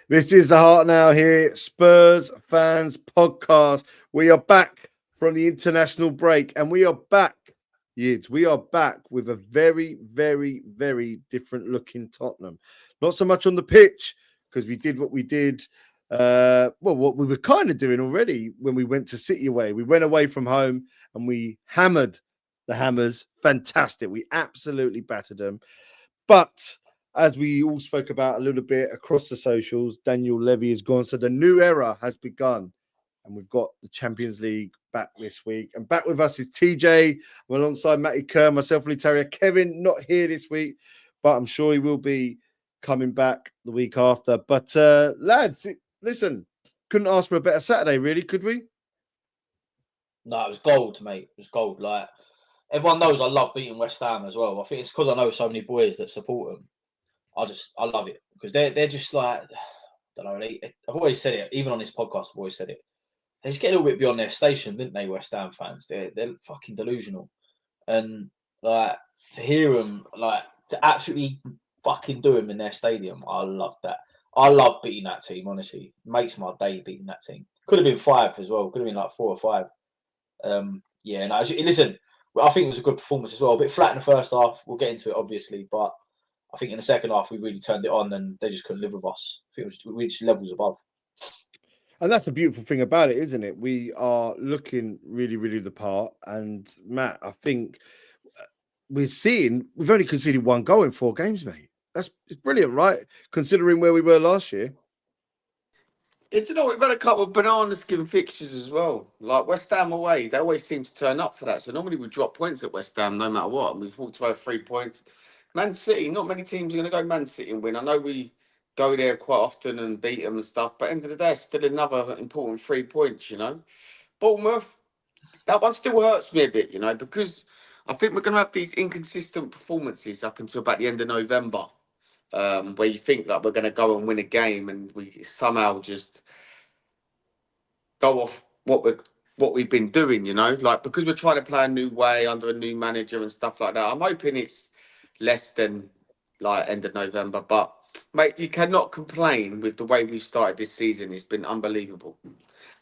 This is the Heart Now here, Spurs Fans Podcast. We are back from the international break and we are back, Yids. We are back with a very, very, very different looking Tottenham. Not so much on the pitch because we did what we did. What we were kind of doing already when we went to City away. We went away from home and we hammered the Hammers. Fantastic. We absolutely battered them. But as we all spoke about a little bit across the socials, Daniel Levy is gone. So the new era has begun. And we've got the Champions League back this week. And back with us is TJ. I'm alongside Matty Kerr, myself, Lee Terrier. Kevin, not here this week, but I'm sure he will be coming back the week after. But lads, listen, couldn't ask for a better Saturday, really, could we? No, it was gold, mate. It was gold. Like, everyone knows I love beating West Ham as well. I think it's because I know so many boys that support them. I love it because they're just like, I don't know. I've always said it, even on this podcast. I've always said it. They just get a little bit beyond their station, didn't they, West Ham fans? They're fucking delusional, and like to hear them, like to absolutely fucking do them in their stadium. I love that. I love beating that team. Honestly, it makes my day beating that team. Could have been 5 as well. Could have been like 4 or 5. Yeah. No, listen. I think it was a good performance as well. A bit flat in the first half. We'll get into it, obviously, but I think in the second half we really turned it on, and they just couldn't live with us. I think we reached levels above. And that's the beautiful thing about it, isn't it? We are looking really, really the part. And Matt, I think we've only conceded 1 goal in 4 games, mate. It's brilliant, right? Considering where we were last year. Yeah, do you know, we've had a couple of banana skin fixtures as well. Like West Ham away, they always seem to turn up for that. So normally we drop points at West Ham no matter what. And we've walked away with 3 points. Man City, not many teams are going to go Man City and win. I know we go there quite often and beat them and stuff, but end of the day, it's still another important 3 points, you know. Bournemouth, that one still hurts me a bit, you know, because I think we're going to have these inconsistent performances up until about the end of November, where you think that we're going to go and win a game and we somehow just go off what we've been doing, you know, like because we're trying to play a new way under a new manager and stuff like that. I'm hoping it's less than like end of November, but mate, you cannot complain with the way we've started this season. It's been unbelievable.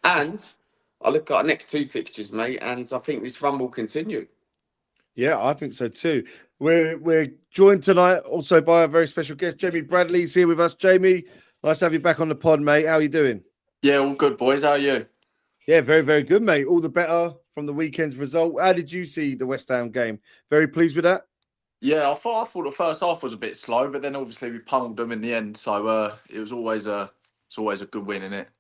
And I look at our next 2 fixtures, mate, and I think this run will continue. Yeah, I think so too. We're joined tonight also by a very special guest. Jamie Bradley's here with us. Jamie, nice to have you back on the pod, mate. How are you doing? Yeah, all good, boys. How are you? Yeah, very, very good, mate. All the better from the weekend's result. How did you see the West Ham game? Very pleased with that? Yeah, I thought the first half was a bit slow, but then obviously we pummeled them in the end. So it was always a good win, isn't it?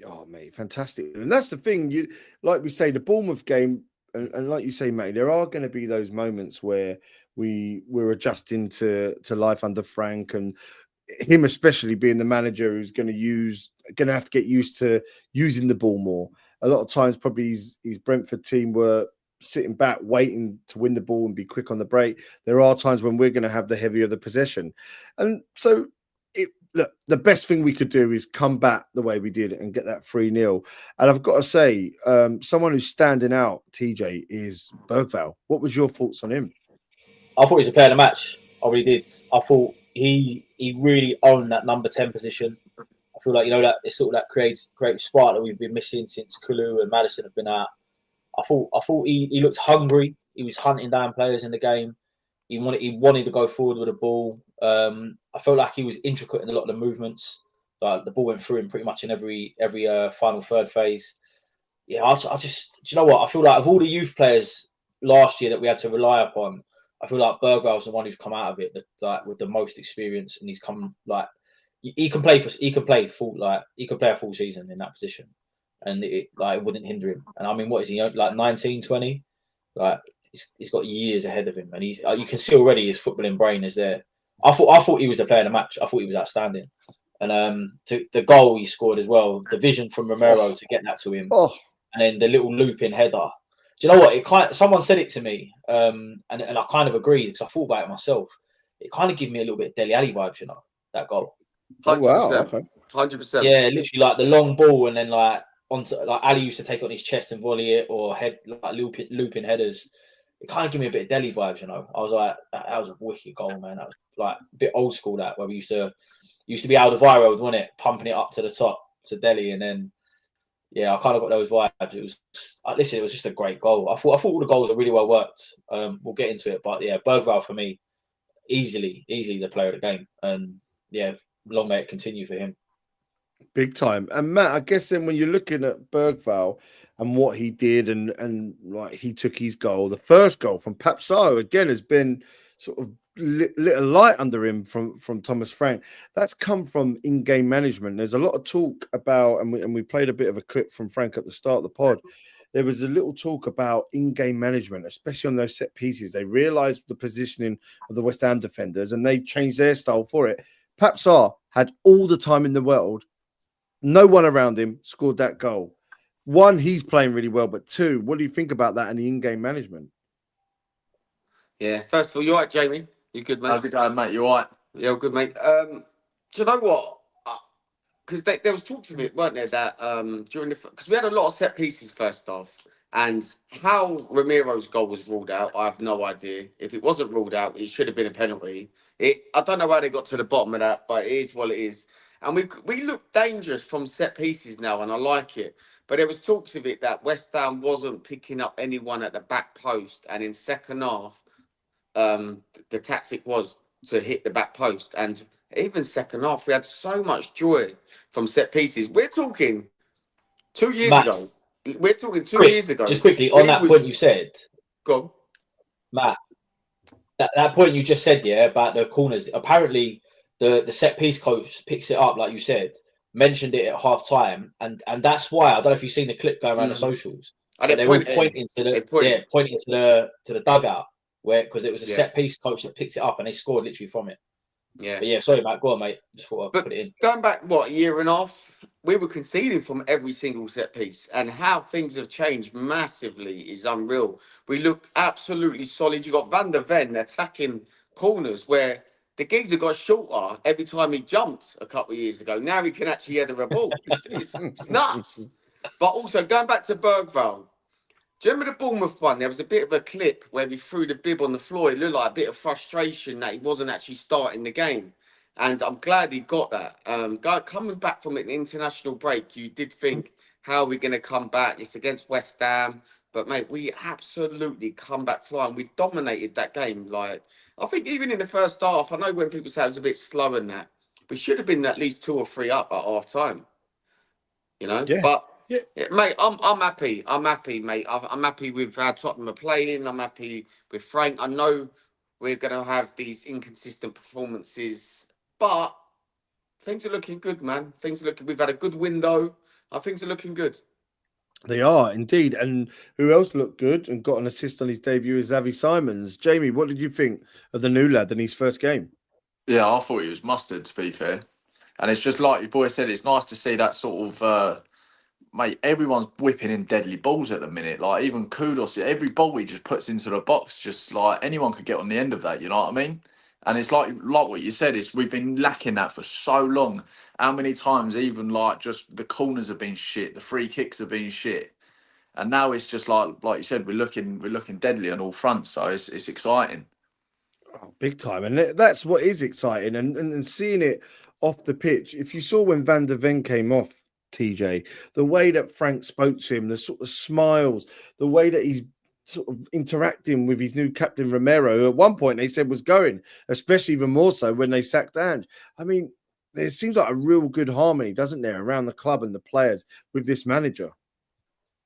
Oh, mate, fantastic. And that's the thing. Like we say, the Bournemouth game, and like you say, mate, there are going to be those moments where we're adjusting to life under Frank, and him especially being the manager who's going to have to get used to using the ball more. A lot of times, probably his Brentford team were sitting back, waiting to win the ball and be quick on the break. There are times when we're going to have the heavier the possession. And so, look, the best thing we could do is come back the way we did and get that 3-0. And I've got to say, someone who's standing out, TJ, is Bergvall. What was your thoughts on him? I thought he was a player of the match. I really did. I thought he really owned that number 10 position. I feel like, you know, that it's sort of that creative spark that we've been missing since Kulu and Maddison have been out. I thought he looked hungry. He was hunting down players in the game. He wanted to go forward with the ball. I felt like he was intricate in a lot of the movements. Like the ball went through him pretty much in every final third phase. Yeah, I just, do you know what? I feel like of all the youth players last year that we had to rely upon, I feel like Bergvall's the one who's come out of it like with the most experience, and he's come like he can play a full season in that position, and it wouldn't hinder him. And I mean, what is he like 19, 20? Like he's got years ahead of him, and he's you can see already his footballing brain is there. I thought he was a player of the match. I thought he was outstanding, and to the goal he scored as well, the vision from Romero to get that to him, and then the little looping header. Do you know what? Someone said it to me, and I kind of agreed because I thought about it myself. It kind of gave me a little bit of Dele Alli vibes, you know, that goal. 100%. Wow, okay. 100%. Yeah, literally like the long ball and then like onto like Ali used to take it on his chest and volley it, or head like looping headers. it kind of gave me a bit of Delhi vibes, you know. I was like, that was a wicked goal, man. That was like a bit old school, that where we used to be Alderweireld, wasn't it, pumping it up to the top to Delhi, and then yeah, I kind of got those vibes. It was listen, it was just a great goal. I thought all the goals were really well worked. We'll get into it, but yeah, Bergvall for me, easily the player of the game, and yeah, long may it continue for him. Big time. And Matt, I guess then when you're looking at Bergvall and what he did, and like he took his goal, the first goal from Papsao again has been sort of lit a light under him from Thomas Frank. That's come from in-game management. There's a lot of talk about, and we played a bit of a clip from Frank at the start of the pod. There was a little talk about in-game management, especially on those set pieces. They realised the positioning of the West Ham defenders and they changed their style for it. Papsao had all the time in the world. No one around him scored that goal. One, he's playing really well, but two, what do you think about that and the in-game management? Yeah, first of all, you all right, Jamie? You good, mate? How's it going, mate? You all right? Yeah, good, mate. Do you know what? Because there was talks of it, weren't there, that during because we had a lot of set pieces first off, and how Ramiro's goal was ruled out, I have no idea. If it wasn't ruled out, it should have been a penalty. I don't know how they got to the bottom of that, but it is what it is. And we look dangerous from set pieces now, and I like it. But there was talks of it that West Ham wasn't picking up anyone at the back post, and in second half, the tactic was to hit the back post. And even second half, we had so much joy from set pieces. We're talking 2 years ago. We're talking two years ago. Just quickly, on that point you said, go on. Matt, that point you just said, yeah, about the corners. Apparently, the set piece coach picks it up, like you said, mentioned it at half time, and that's why I don't know if you've seen the clip going around the socials. They were pointing to the dugout where because it was a set piece coach that picked it up and they scored literally from it. Yeah, but yeah. Sorry, Matt. Go on, mate. Just thought I'd put it in. Going back, a year and a half, we were conceding from every single set piece, and how things have changed massively is unreal. We look absolutely solid. You got Van der Ven attacking corners where the geezer got shorter every time he jumped a couple of years ago. Now he can actually header a ball. It's nuts. But also going back to Bergvall. Do you remember the Bournemouth one? There was a bit of a clip where we threw the bib on the floor. It looked like a bit of frustration that he wasn't actually starting the game. And I'm glad he got that. Coming back from an international break, you did think, how are we going to come back? It's against West Ham. But, mate, we absolutely come back flying. We dominated that game. Like, I think even in the first half, I know when people say it was a bit slow in that, we should have been at least 2 or 3 up at half time. You know? Yeah. But... Yeah, mate, I'm happy. I'm happy, mate. I'm happy with how Tottenham are playing. I'm happy with Frank. I know we're going to have these inconsistent performances, but things are looking good, man. Things are looking. We've had a good window. Things are looking good. They are indeed. And who else looked good and got an assist on his debut is Xavi Simons. Jamie, what did you think of the new lad in his first game? Yeah, I thought he was mustard, to be fair. And it's just like your boy said, it's nice to see that sort of. Mate, everyone's whipping in deadly balls at the minute. Like, even Kudos, every ball he just puts into the box, just like anyone could get on the end of that, you know what I mean? And it's like what you said, we've been lacking that for so long. How many times even like just the corners have been shit, the free kicks have been shit. And now it's just like you said, we're looking deadly on all fronts, so it's exciting. Oh, big time. And that's what is exciting. And seeing it off the pitch, if you saw when Van der Ven came off, TJ, the way that Frank spoke to him, the sort of smiles, the way that he's sort of interacting with his new captain Romero, who at one point they said was going, especially even more so when they sacked Ange. I mean, there seems like a real good harmony, doesn't there, around the club and the players with this manager.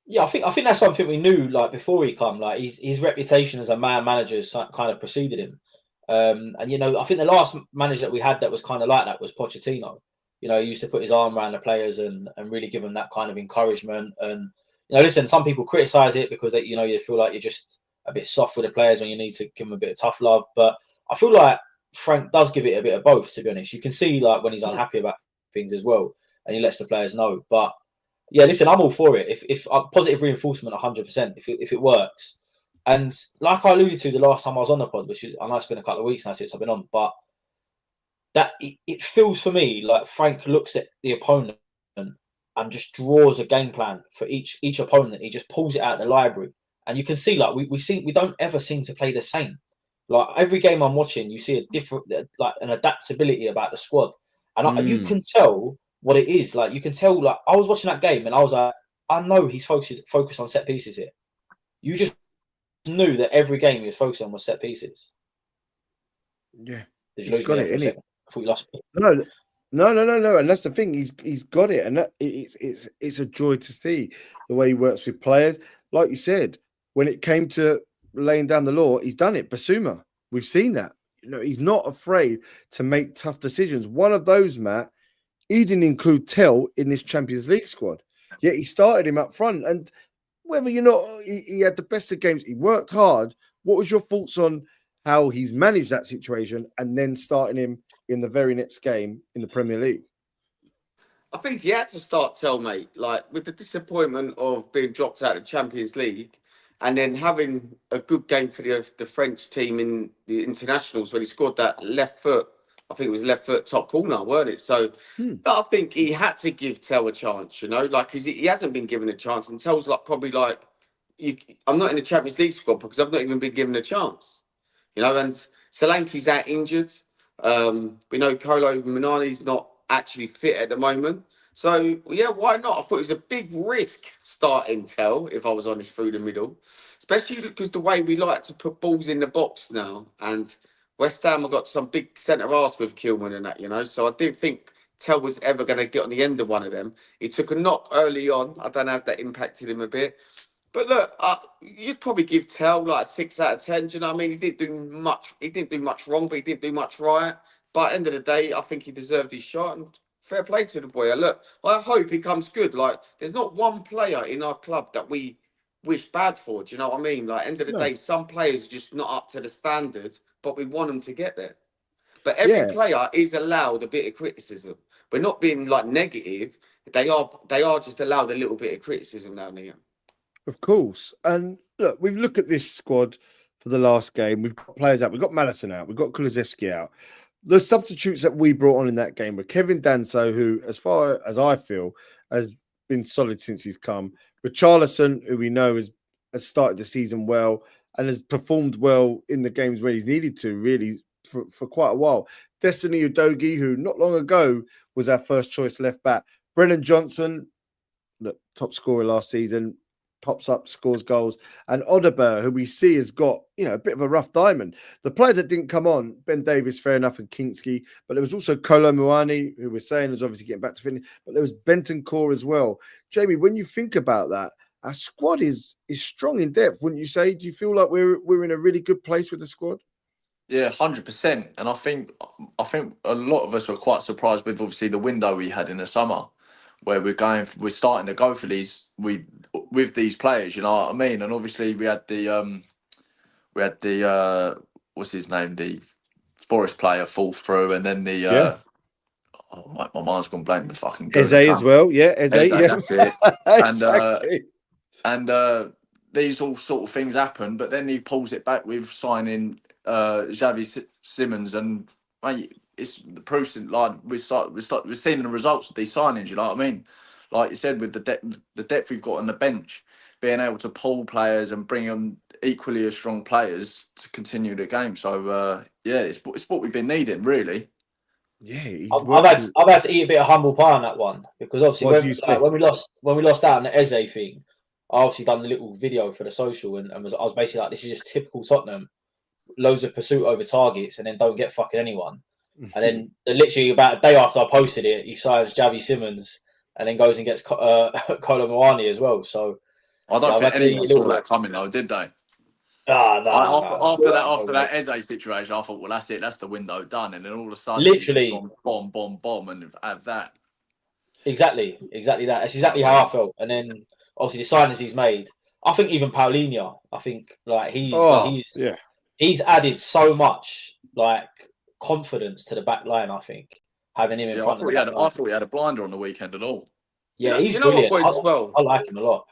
Yeah, I think that's something we knew like before he come. Like his reputation as a manager kind of preceded him. And you know, I think the last manager that we had that was kind of like that was Pochettino. You know, he used to put his arm around the players and really give them that kind of encouragement. And, you know, listen, some people criticize it because, you know, you feel like you're just a bit soft with the players when you need to give them a bit of tough love. But I feel like Frank does give it a bit of both, to be honest. You can see, like, when he's unhappy about things as well, and he lets the players know. But, yeah, listen, I'm all for it. If positive reinforcement, 100%, if it works. And like I alluded to the last time I was on the pod, which is, I know it's been a couple of weeks now since I've been on, but that it feels for me like Frank looks at the opponent and just draws a game plan for each opponent. He just pulls it out of the library And you can see like we don't ever seem to play the same. Like every game I'm watching, you see a different like an adaptability about the squad, and you can tell what it is. Like you can tell. Like I was watching that game and I was like, I know he's focused on set pieces here. You just knew that every game he was focusing on was set pieces. Yeah, Did you he's lose me got there it, for a innit? second? I thought you lost me. No, and that's the thing. He's got it, and it's a joy to see the way he works with players. Like you said, when it came to laying down the law, he's done it. Basuma, we've seen that. He's not afraid to make tough decisions. One of those, Matt, he didn't include Tell in this Champions League squad, yet he started him up front. And whether he had the best of games, he worked hard. What was your thoughts on how he's managed that situation and then starting him in the very next game in the Premier League? I think he had to start Tell, mate. Like with the disappointment of being dropped out of the Champions League, and then having a good game for the French team in the internationals when he scored that left foot. I think it was left foot top corner, weren't it? So I think he had to give Tell a chance. Like because he hasn't been given a chance, and Tell's like probably like, I'm not in the Champions League squad because I've not even been given a chance. And Solanke's out injured. We know Kolo Minani's not actually fit at the moment. So, yeah, why not? I thought it was a big risk starting Tell, if I was honest, through the middle. Especially because the way we like to put balls in the box now. And West Ham have got some big centre-halves with Kilman and that. So I didn't think Tell was ever going to get on the end of one of them. He took a knock early on. I don't know if that impacted him a bit. But look, you'd probably give Tell like a 6 out of 10. Do you know what I mean? He didn't do much. He didn't do much wrong, but he didn't do much right. But at the end of the day, I think he deserved his shot. And fair play to the boy. Look, I hope he comes good. Like, there's not one player in our club that we wish bad for. Do you know what I mean? Like, end of the No. day, some players are just not up to the standard, but we want them to get there. But every Yeah, player is allowed a bit of criticism. We're not being like negative. They are just allowed a little bit of criticism now and again. of course. And look, we've looked at this squad for the last game. We've got players out. We've got Madison out. We've got Kulusevski out. The substitutes that we brought on in that game were Kevin Danso, who, as far as I feel, has been solid since he's come. Richarlison, who we know has started the season well and has performed well in the games where he's needed to, really, for quite a while. Destiny Udogie, who not long ago was our first choice left back. Brennan Johnson, the top scorer last season, pops up, scores goals. And Odeberg, who we see has got, a bit of a rough diamond. The players that didn't come on, Ben Davies, fair enough, and Kinski, but there was also Kolo Muani, who we're saying is obviously getting back to fitness, but there was Bentancur as well. Jamie, when you think about that, our squad is strong in depth, wouldn't you say? Do you feel like we're in a really good place with the squad? Yeah, 100%. And I think a lot of us were quite surprised with obviously the window we had in the summer, where we're starting to go for these with these players. You know what I mean? And obviously we had the what's his name, the Forest player fall through, and then the oh, my mind's gone blank. The fucking Eze goon as cunt. well, yeah, Eze, yeah. That's it. Exactly. And these all sort of things happen, but then he pulls it back with signing Xavi Simmons, and mate, it's the proof. Like we're seeing the results of these signings. You know what I mean? Like you said, with the depth we've got on the bench, being able to pull players and bring on equally as strong players to continue the game. So yeah, it's what we've been needing, really. Yeah, he's I've had to eat a bit of humble pie on that one, because obviously when we lost out on the Eze thing, I obviously done a little video for the social and I was basically like, this is just typical Tottenham, loads of pursuit over targets and then don't get fucking anyone. And then literally about a day after I posted it, he signs Xavi Simmons and then goes and gets Kolo Muani as well. So I don't think anyone saw that coming though, did they? After that Eze situation, I thought, well, that's it. That's the window done. And then all of a sudden, literally, bomb, and have that. Exactly that. That's exactly how I felt. And then obviously the signings he's made. I think even Paulinho. I think like he's added so much like confidence to the back line. I think having him in front of the back line. I thought he had a blinder on the weekend at all. Yeah, he's brilliant. What, boys, as well? I like him a lot.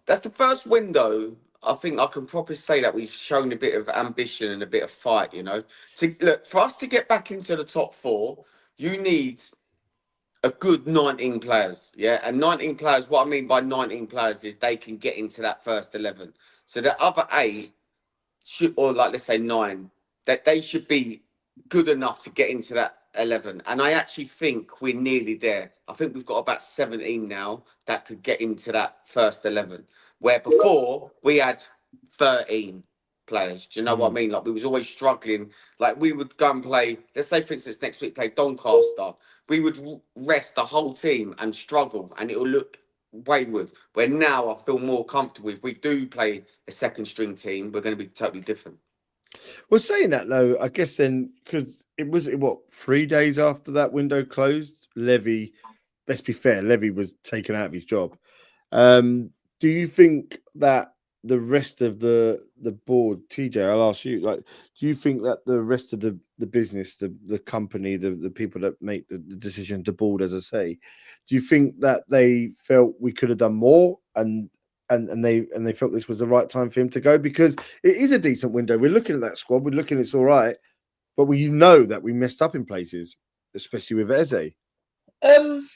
That's the first window. I think I can properly say that we've shown a bit of ambition and a bit of fight. For us to get back into the top four, you need a good 19 players. Yeah, and 19 players. What I mean by 19 players is they can get into that first 11. So the other 8 should, or like let's say 9, that they should be good enough to get into that 11. And I actually think we're nearly there. I think we've got about 17 now that could get into that first 11. Where before we had 13 players. Do you know what I mean? Like we was always struggling. Like we would go and play, let's say for instance next week play Doncaster. We would rest the whole team and struggle and it will look wayward. Where now I feel more comfortable. If we do play a second string team, we're going to be totally different. Well, saying that though, I guess then because it was what 3 days after that window closed, Levy. Let's be fair, Levy was taken out of his job. Do you think that the rest of the board, TJ, I'll ask you, like, do you think that the rest of the business, the company, the people that make the decision, the board, as I say, do you think that they felt we could have done more and they felt this was the right time for him to go? Because it is a decent window. We're looking at that squad, we're looking, it's all right, but we know that we messed up in places, especially with Eze. In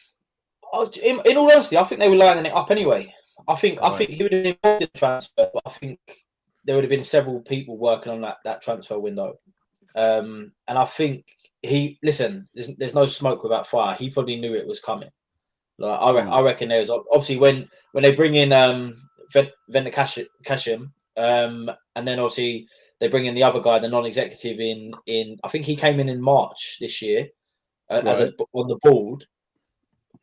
all honesty, I think they were lining it up anyway. I think he would have been involved in the transfer, but I think there would have been several people working on that transfer window. And I think there's no smoke without fire. He probably knew it was coming. Like I reckon there's obviously when they bring in Venter Kashim, and then obviously they bring in the other guy, the non-executive in I think he came in March this year on the board.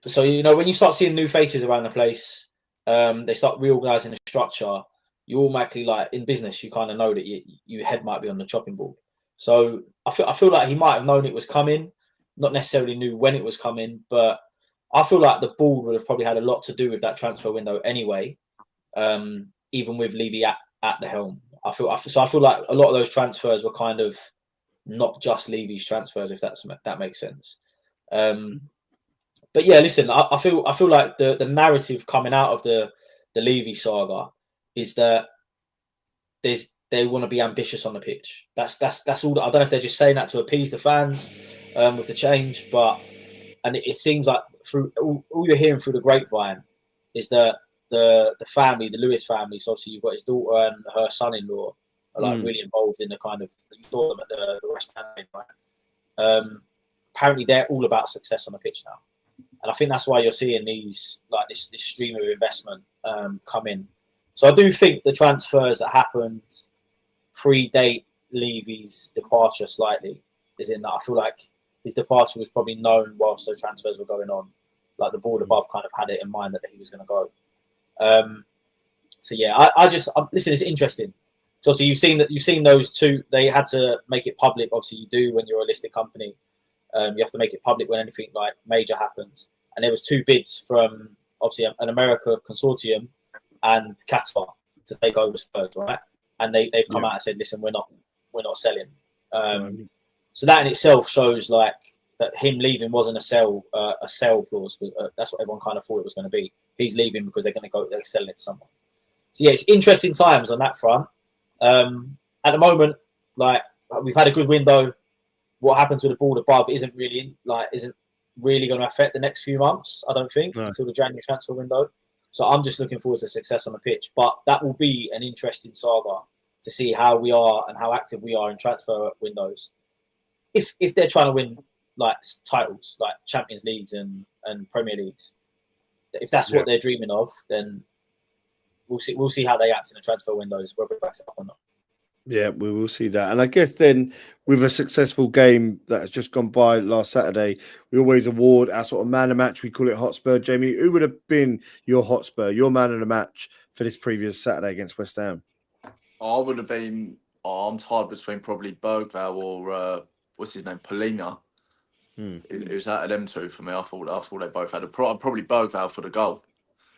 So, you know, when you start seeing new faces around the place, they start reorganizing the structure. You automatically, like in business, you kind of know that your head might be on the chopping board. So I feel like he might have known it was coming, not necessarily knew when it was coming, but I feel like the board would have probably had a lot to do with that transfer window anyway, even with Levy at the helm. I feel like a lot of those transfers were kind of not just Levy's transfers, if that makes sense. But yeah, listen, I feel like the narrative coming out of the Levy saga is that they want to be ambitious on the pitch. That's all. I don't know if they're just saying that to appease the fans with the change, but it seems like through all you're hearing through the grapevine is that the family, the Lewis family, so obviously you've got his daughter and her son-in-law are like really involved in the kind of, you saw them at the West Ham game, right? Apparently they're all about success on the pitch now. And I think that's why you're seeing these, like this stream of investment come in. So I do think the transfers that happened predate Levy's departure slightly, is in that I feel like his departure was probably known whilst those transfers were going on. Like the board above kind of had it in mind that he was going to go. So yeah, listen, it's interesting. So obviously you've seen those two. They had to make it public. Obviously you do when you're a listed company. You have to make it public when anything like major happens. And there was 2 bids from obviously an America consortium and Qatar to take over Spurs, right? And they've come out and said, listen, we're not selling. So that in itself shows like that him leaving wasn't a sell clause. That's what everyone kind of thought it was going to be. He's leaving because they're selling it to someone. So yeah, it's interesting times on that front. At the moment, like we've had a good window. What happens with the board above isn't really going to affect the next few months, I don't think, until the January transfer window. So I'm just looking forward to success on the pitch. But that will be an interesting saga to see how we are and how active we are in transfer windows. If they're trying to win like titles, like Champions Leagues and Premier Leagues, if that's what they're dreaming of, then we'll see how they act in the transfer windows, whether it backs up or not. Yeah, we will see that. And I guess then with a successful game that has just gone by last Saturday, we always award our sort of man of match. We call it Hotspur. Jamie, who would have been your Hotspur, your man of the match for this previous Saturday against West Ham? I would have been, I'm tied between probably Bergvall or, what's his name, Polina. It was out of them two for me. I thought they both had probably Bergvall for the goal.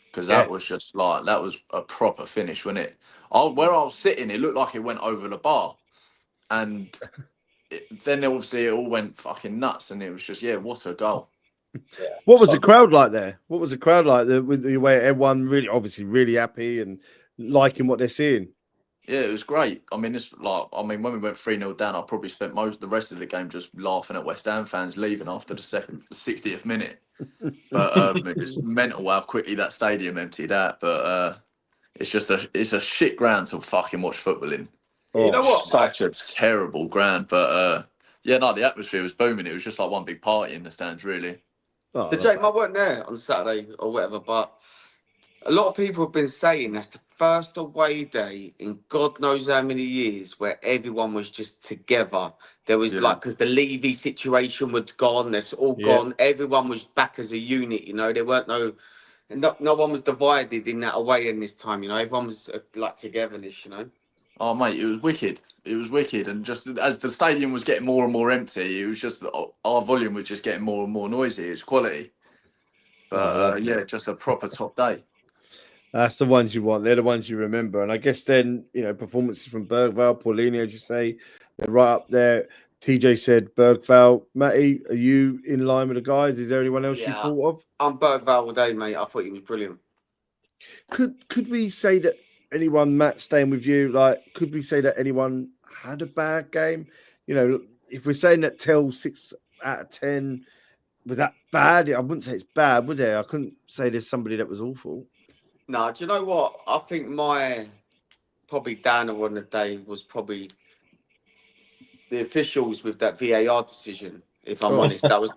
Because that was just like, that was a proper finish, wasn't it? Where I was sitting, it looked like it went over the bar. And then obviously it all went fucking nuts. And it was just, what a goal. Yeah. What was the crowd like there? What was the crowd like with the way everyone really happy and liking what they're seeing? Yeah, it was great. I mean, when we went 3-0 down, I probably spent the rest of the game just laughing at West Ham fans leaving after the 60th minute. But it was mental how quickly that stadium emptied out. But it's a shit ground to fucking watch football in. You know what? Such a terrible ground, but yeah, no, the atmosphere was booming. It was just like one big party in the stands, really. So Jake, I weren't there on Saturday or whatever, but a lot of people have been saying that's the first away day in God knows how many years where everyone was just together. There was because the Levy situation was gone, it's all gone. Everyone was back as a unit, you know. There weren't no one was divided in that away in this time, you know. Everyone was like togetherness, you know. Oh mate, it was wicked. It was wicked, and just as the stadium was getting more and more empty, it was just our volume was just getting more and more noisy. It's quality, but yeah, just a proper top day. That's the ones you want. They're the ones you remember. And I guess then, performances from Bergvall, Paulini, as you say, they're right up there. TJ said Bergvall. Matty, are you in line with the guys? Is there anyone else you thought of? I'm Bergvall all day, mate. I thought he was brilliant. Could we say that anyone, Matt, staying with you, could we say that anyone had a bad game? If we're saying that Tell 6 out of 10, was that bad? I wouldn't say it's bad, was it? I couldn't say there's somebody that was awful. No, do you know what? I think my probably downer on the day was probably the officials with that VAR decision. If I'm honest, that was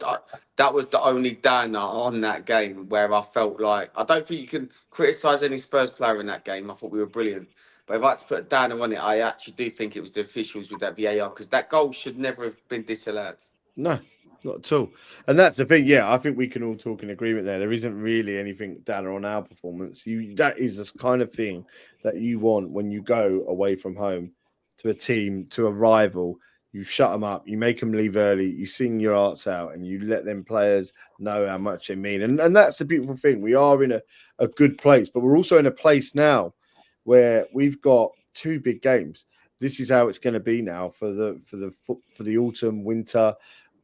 the only downer on that game where I felt like I don't think you can criticise any Spurs player in that game. I thought we were brilliant, but if I had to put a downer on it, I actually do think it was the officials with that VAR because that goal should never have been disallowed. No, not at all. And that's the thing. Yeah, I think we can all talk in agreement there. There isn't really anything downer on our performance. That is the kind of thing that you want when you go away from home to a team, to a rival. You shut them up, you make them leave early, you sing your hearts out, and you let them players know how much they mean. And that's the beautiful thing. We are in a good place, but we're also in a place now where we've got 2 big games. This is how it's going to be now for the autumn, winter.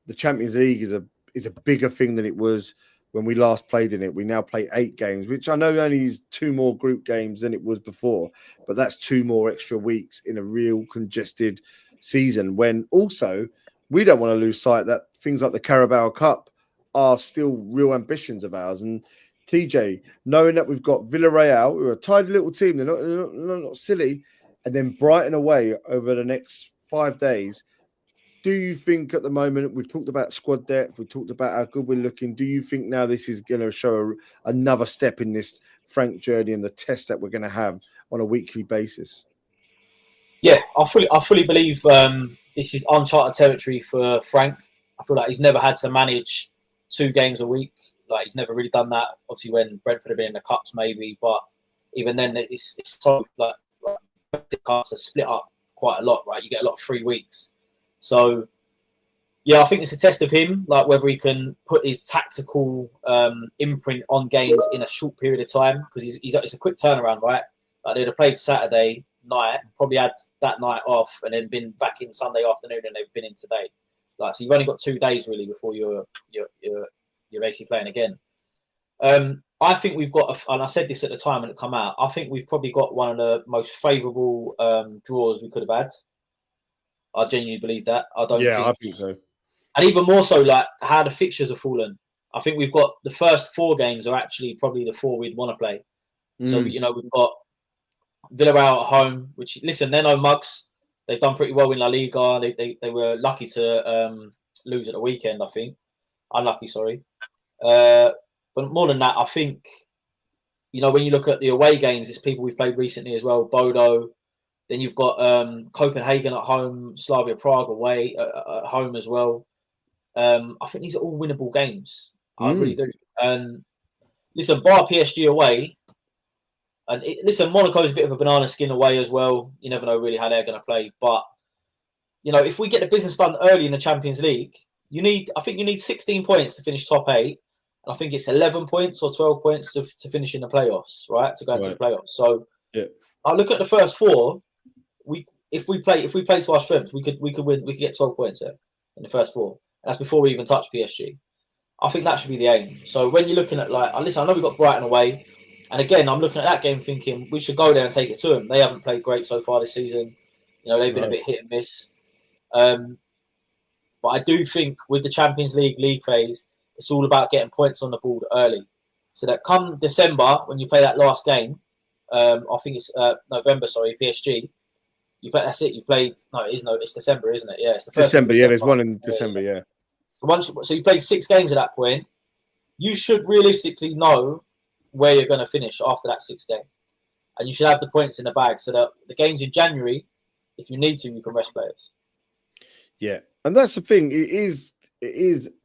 The Champions League is a bigger thing than it was when we last played in it. We now play 8 games, which I know only is 2 more group games than it was before, but that's 2 more extra weeks in a real congested season, when also we don't want to lose sight that things like the Carabao Cup are still real ambitions of ours. And TJ, knowing that we've got Villarreal, who are a tidy little team, they're not silly, and then Brighton away over the next 5 days, do you think at the moment, we've talked about squad depth, we've talked about how good we're looking, do you think now this is going to show another step in this Frank journey and the test that we're going to have on a weekly basis? Yeah, I fully believe this is uncharted territory for Frank. I feel like he's never had to manage 2 games a week. Like, he's never really done that. Obviously, when Brentford have been in the cups, maybe, but even then, it's so like the cups are split up quite a lot, right? You get a lot of 3 weeks. So, yeah, I think it's a test of him, like whether he can put his tactical imprint on games in a short period of time, because it's a quick turnaround, right? Like, they'd have played Saturday night, probably had that night off, and then been back in Sunday afternoon, and they've been in today. Like, so you've only got 2 days really before you're basically playing again. I think we've got, and I said this at the time when it come out, I think we've probably got one of the most favourable draws we could have had. I genuinely believe that. I think so. And even more so, like how the fixtures have fallen. I think we've got the first 4 games are actually probably the 4 we'd want to play. So, we've got Villarreal at home, which, listen, they're no mugs. They've done pretty well in La Liga. They were lucky to lose at the weekend, I think. Unlucky, sorry. But more than that, I think, when you look at the away games, it's people we've played recently as well. Bodo. Then you've got Copenhagen at home, Slavia Prague away at home as well. I think these are all winnable games. I really do. And listen, bar PSG away, and Monaco's a bit of a banana skin away as well. You never know really how they're going to play. But, if we get the business done early in the Champions League, I think you need 16 points to finish top 8. And I think it's 11 points or 12 points to finish in the playoffs, right? To go into the playoffs. So I look at the first 4. If we play to our strengths, we could win. We could get 12 points there in the first 4. That's before we even touch PSG. I think that should be the aim. So when you're looking at listen, I know we've got Brighton away, and again, I'm looking at that game thinking we should go there and take it to them. They haven't played great so far this season. They've been a bit hit and miss. But I do think with the Champions League phase, it's all about getting points on the board early, so that come December when you play that last game, I think it's November. Sorry, PSG. You play. That's it. You played. No, it is no. It's December, isn't it? Yeah, it's the first December. week Yeah, of there's December. one in December. Yeah. So you played 6 games at that point. You should realistically know where you're going to finish after that 6 game, and you should have the points in the bag so that the games in January, if you need to, you can rest players. Yeah, and that's the thing. It is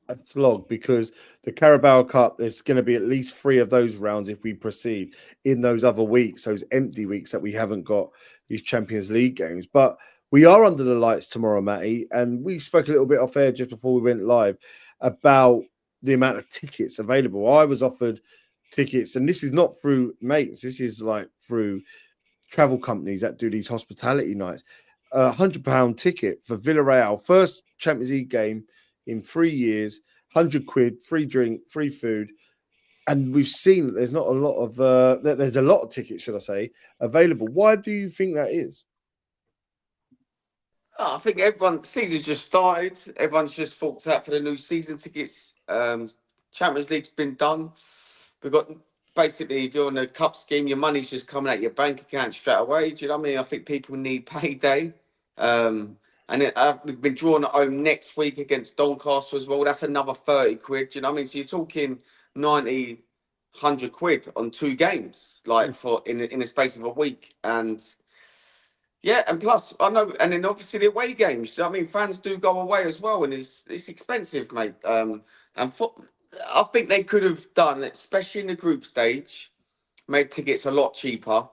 a slog because the Carabao Cup, there's going to be at least 3 of those rounds if we proceed in those other weeks, those empty weeks that we haven't got these Champions League games. But we are under the lights tomorrow, Matty, and we spoke a little bit off air just before we went live about the amount of tickets available. I was offered tickets, and this is not through mates. This is like through travel companies that do these hospitality nights. £100 ticket for Villarreal, first Champions League game in 3 years, £100, free drink, free food. And we've seen that there's not a lot of there's a lot of tickets, should I say, available. Why do you think that is? I think season's just started. Everyone's just forked out for the new season tickets. Champions League's been done. We've got basically, if you're on a cup scheme, your money's just coming out your bank account straight away. Do you know what I mean? I think people need payday. We've been drawn at home next week against Doncaster as well. That's another £30. Do you know what I mean? So you're talking 90, 100 quid on 2 games, like for in the space of a week. And yeah, and plus I know, and then obviously the away games. You know what I mean, fans do go away as well, and it's expensive, mate. I think they could have done, especially in the group stage, made tickets a lot cheaper,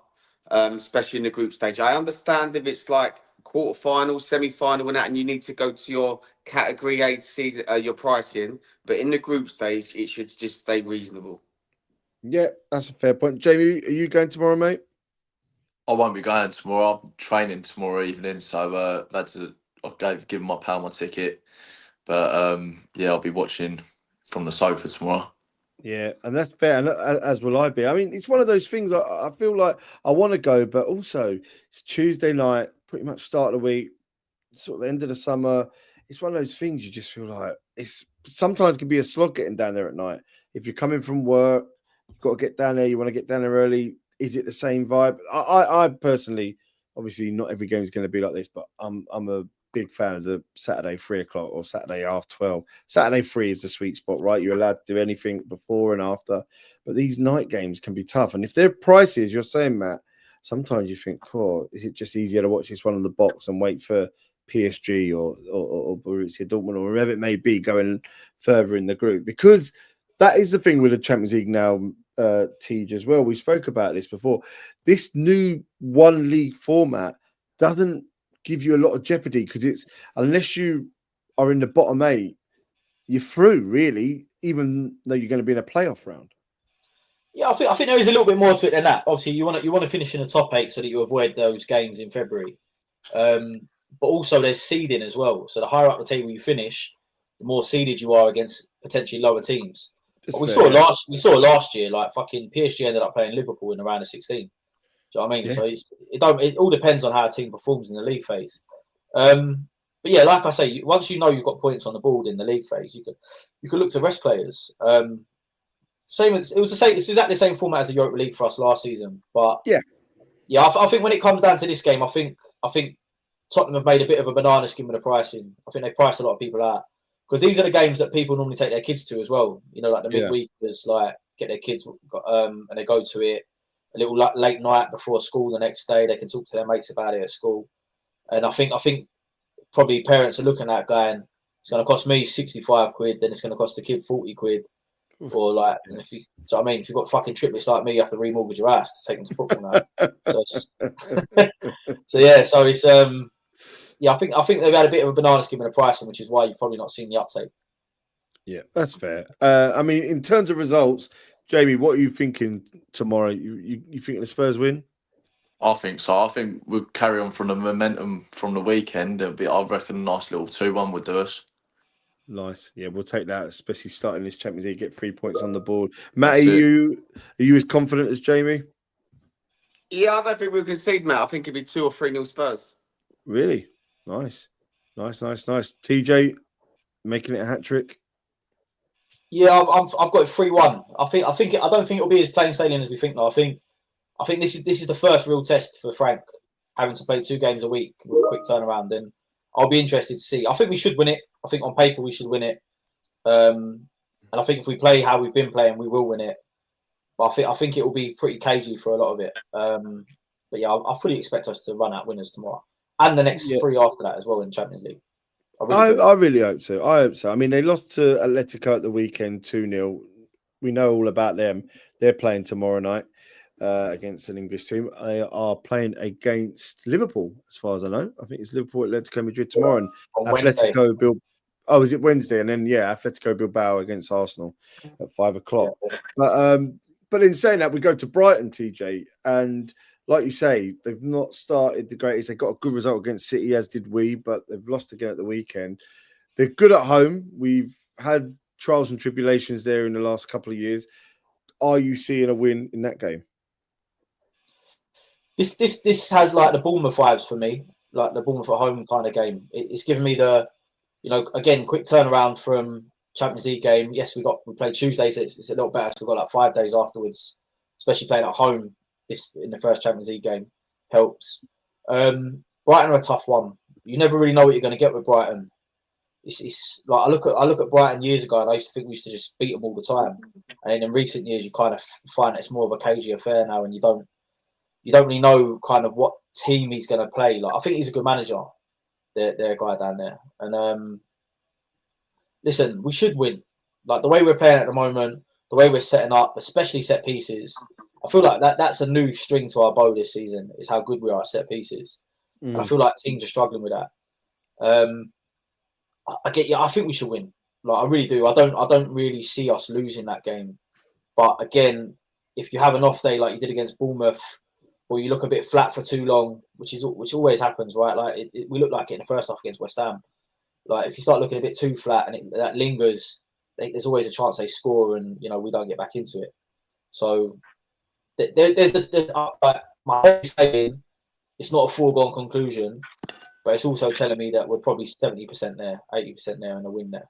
especially in the group stage. I understand if it's like quarter-final, semi-final and that, and you need to go to your category A season, your pricing, but in the group stage, it should just stay reasonable. Yeah, that's a fair point. Jamie, are you going tomorrow, mate? I won't be going tomorrow. I'm training tomorrow evening, so I'll give my pal my ticket. But yeah, I'll be watching from the sofa tomorrow. Yeah, and that's fair, and as will I be. I mean, it's one of those things. I feel like I want to go, but also it's Tuesday night, pretty much start of the week, sort of end of the summer. It's one of those things you just feel like it's sometimes can be a slog getting down there at night. If you're coming from work, you've got to get down there. You want to get down there early. Is it the same vibe? I personally, obviously, not every game is going to be like this, but I'm a big fan of the Saturday 3 o'clock or Saturday half 12. Saturday 3 is the sweet spot, right? You're allowed to do anything before and after, but these night games can be tough. And if they're prices, you're saying, Matt, sometimes you think, oh, is it just easier to watch this one on the box and wait for PSG or Borussia Dortmund or wherever it may be going further in the group? Because that is the thing with the Champions League now, Tej, as well. We spoke about this before. This new one league format doesn't give you a lot of jeopardy because it's unless you are in the bottom 8, you're through, really, even though you're going to be in a playoff round. Yeah, I think there is a little bit more to it than that. Obviously, you want to finish in the top 8 so that you avoid those games in February. But also there's seeding as well. So the higher up the table you finish, the more seeded you are against potentially lower teams. We saw last year, like fucking PSG ended up playing Liverpool in the round of 16. Do you know what I mean? Yeah. So it all depends on how a team performs in the league phase. But yeah, like I say, once you know you've got points on the board in the league phase, you can look to rest players. It's exactly the same format as the Europa League for us last season. But yeah, I think when it comes down to this game, I think Tottenham have made a bit of a banana skin with the pricing. I think they've priced a lot of people out because these are the games that people normally take their kids to as well. You know, like the midweekers, like get their kids and they go to it a little late night before school the next day. They can talk to their mates about it at school, and I think probably parents are looking at going, it's going to cost me 65 quid, then it's going to cost the kid 40 quid. Or like, and if you've got fucking triplets like me, you have to remortgage your house to take them to football now. So it's I think they've had a bit of a banana skin in the pricing, which is why you've probably not seen the uptake. Yeah, that's fair. I mean, in terms of results, Jamie, what are you thinking tomorrow? You think the Spurs win? I think so. I think we'll carry on from the momentum from the weekend. I reckon a nice little 2-1 would do us. Nice. Yeah, we'll take that, especially starting this Champions League, get 3 points on the board. Matt, are you as confident as Jamie? Yeah, I don't think we'll concede, Matt. I think it'd be 2 or 3-0 Spurs. Really? Nice. TJ making it a hat trick. Yeah, I've got it 3-1. I don't think it'll be as plain sailing as we think though. I think I think this is the first real test for Frank, having to play 2 games a week with a quick turnaround. And I'll be interested to see. I think we should win it. I think on paper we should win it. And I think if we play how we've been playing, we will win it. But I think it will be pretty cagey for a lot of it. But yeah, I fully expect us to run out winners tomorrow and the next 3 after that as well in the Champions League. I really hope so. I hope so. I mean, they lost to Atletico at the weekend 2-0. We know all about them. They're playing tomorrow night against an English team. They are playing against Liverpool, as far as I know. I think it's Liverpool, Atletico Madrid tomorrow, and on Wednesday. Atletico Bilbao. Oh, is it Wednesday? And then Atletico Bilbao against Arsenal at 5:00. Yeah. But in saying that, we go to Brighton, TJ, and like you say, they've not started the greatest. They got a good result against City, as did we, but they've lost again at the weekend. They're good at home. We've had trials and tribulations there in the last couple of years. Are you seeing a win in that game? This has like the Bournemouth vibes for me, like the Bournemouth at home kind of game. It's given me the, again, quick turnaround from Champions League game. Yes, we played Tuesday, so it's a little better. So we've got like 5 days afterwards, especially playing at home. This in the first Champions League game helps. Brighton are a tough one. You never really know what you're going to get with Brighton. It's like I look at Brighton years ago, and I used to think we used to just beat them all the time. And in recent years, you kind of find it's more of a cagey affair now, and you don't really know kind of what team he's going to play. Like I think he's a good manager, their guy down there. And listen, we should win. Like the way we're playing at the moment, the way we're setting up, especially set pieces. I feel like that's a new string to our bow this season, is how good we are at set pieces. And I feel like teams are struggling with that. I think we should win. Like I really do. I don't really see us losing that game. But again, if you have an off day like you did against Bournemouth, or you look a bit flat for too long, which always happens, right? Like we look like it in the first half against West Ham. Like if you start looking a bit too flat and that lingers, there's always a chance they score, and we don't get back into it. So there's my saying it's not a foregone conclusion, but it's also telling me that we're probably 70% there, 80% there, and a win there.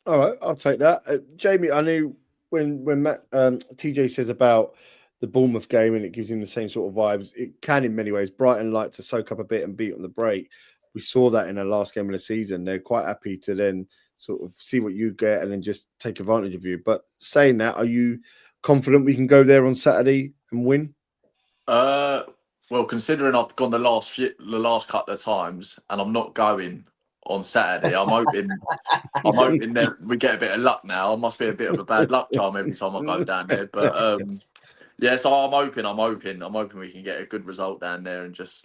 All right, I'll take that. Jamie, I knew when Matt, TJ says about the Bournemouth game and it gives him the same sort of vibes, it can in many ways. Brighton like to soak up a bit and beat on the break. We saw that in the last game of the season. They're quite happy to then sort of see what you get and then just take advantage of you. But saying that, are you confident we can go there on Saturday and win? Well, considering I've gone the last couple of times and I'm not going on Saturday, I'm hoping that we get a bit of luck now. I must be a bit of a bad luck charm every time I go down there. But yeah, so I'm hoping we can get a good result down there, and just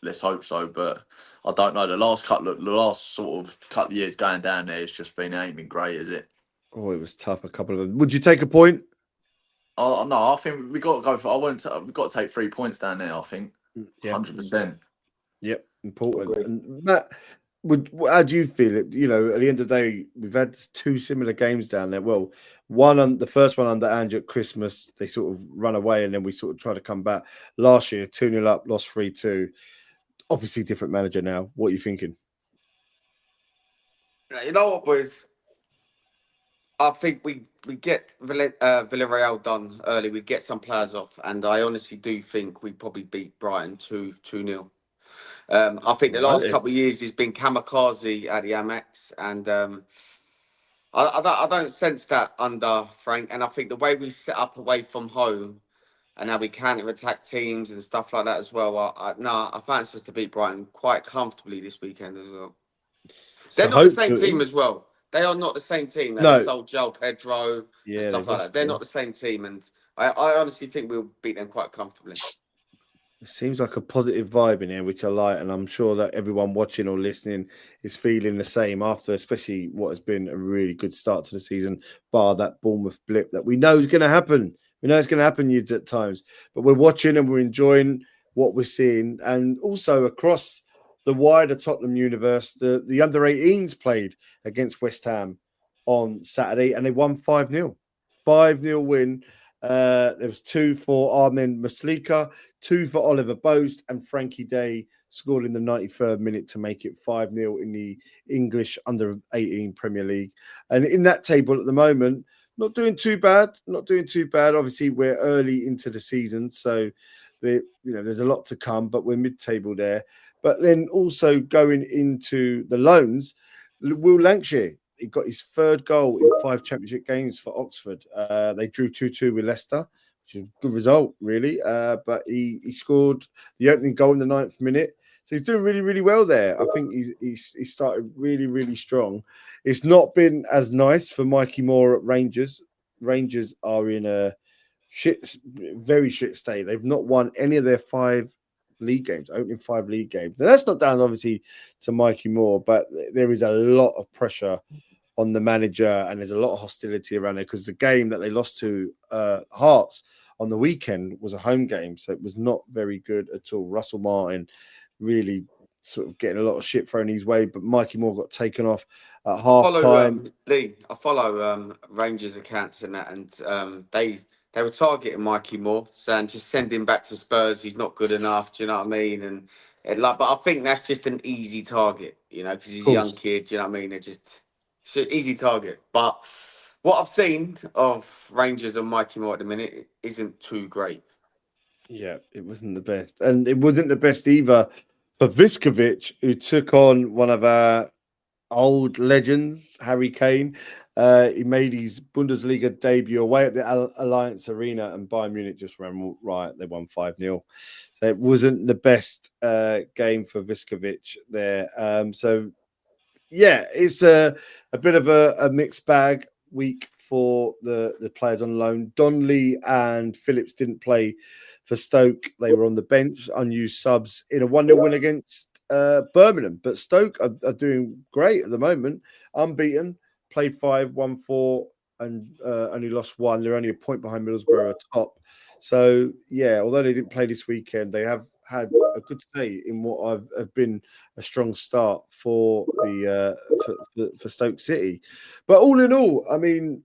let's hope so. But I don't know. The last sort of couple of years going down there, it ain't been great, is it? Oh, it was tough. A couple of them. Would you take a point? Oh no, I think we got to go for. We've got to take 3 points down there. I think 100%. Yep, important. And Matt, how do you feel it? At the end of the day, we've had 2 similar games down there. Well, the first one under Ange at Christmas, they sort of run away, and then we sort of try to come back. Last year, 2-0 up, lost 3-2. Obviously, different manager now. What are you thinking? You know what, boys? I think we get Villarreal done early. We get some players off, and I honestly do think we probably beat Brighton 2-0. I think the last couple of years he's been kamikaze at the Amex, and I don't sense that under Frank. And I think the way we set up away from home and how we counter-attack teams and stuff like that as well, I fancy us to beat Brighton quite comfortably this weekend as well. They're not the same team as well. They are not the same team. They sold Joe Pedro and stuff like that. They're not the same team, and I honestly think we'll beat them quite comfortably. It seems like a positive vibe in here, which I like, and I'm sure that everyone watching or listening is feeling the same after, especially what has been a really good start to the season, bar that Bournemouth blip that we know is going to happen. We know it's going to happen, Yids, at times, but we're watching and we're enjoying what we're seeing, and also across the wider Tottenham universe, the under-18s played against West Ham on Saturday, and they won 5-0. 5-0 win. There was 2 for Armin Maslika, 2 for Oliver Boast, and Frankie Day scored in the 93rd minute to make it 5-0 in the English under-18 Premier League. And in that table at the moment, not doing too bad. Not doing too bad. Obviously, we're early into the season, so there's a lot to come, but we're mid-table there. But then also going into the loans, Will Lancashire, he got his third goal in 5 championship games for Oxford. They drew 2-2 with Leicester, which is a good result, really. But he scored the opening goal in the 9th minute. So he's doing really, really well there. I think he's started really, really strong. It's not been as nice for Mikey Moore at Rangers. Rangers are in a very shit state. They've not won any of their 5 league games, opening 5 league games. And that's not down, obviously, to Mikey Moore, but there is a lot of pressure on the manager and there's a lot of hostility around there because the game that they lost to Hearts on the weekend was a home game. So it was not very good at all. Russell Martin really sort of getting a lot of shit thrown his way, but Mikey Moore got taken off at half time. Lee, I follow Rangers accounts and that, and they were targeting Mikey Moore, saying just send him back to Spurs. He's not good enough. Do you know what I mean? And but I think that's just an easy target, because he's a young kid. Do you know what I mean? It's an easy target. But what I've seen of Rangers and Mikey Moore at the minute isn't too great. Yeah, it wasn't the best, and it wasn't the best either for Viskovic, who took on one of our old legends, Harry Kane. He made his Bundesliga debut away at the Alliance Arena, and Bayern Munich just ran right. They won 5-0. So it wasn't the best game for Viskovic there. So, yeah, it's a bit of a mixed bag week for the players on loan. Donnelly and Phillips didn't play for Stoke. They were on the bench, unused subs in a 1-0 win against Birmingham. But Stoke are doing great at the moment. Unbeaten, played 5, won 4, and only lost 1. They're only a point behind Middlesbrough top. So, yeah, although they didn't play this weekend, they have had a good say in what have been a strong start for for Stoke City. But all in all, I mean,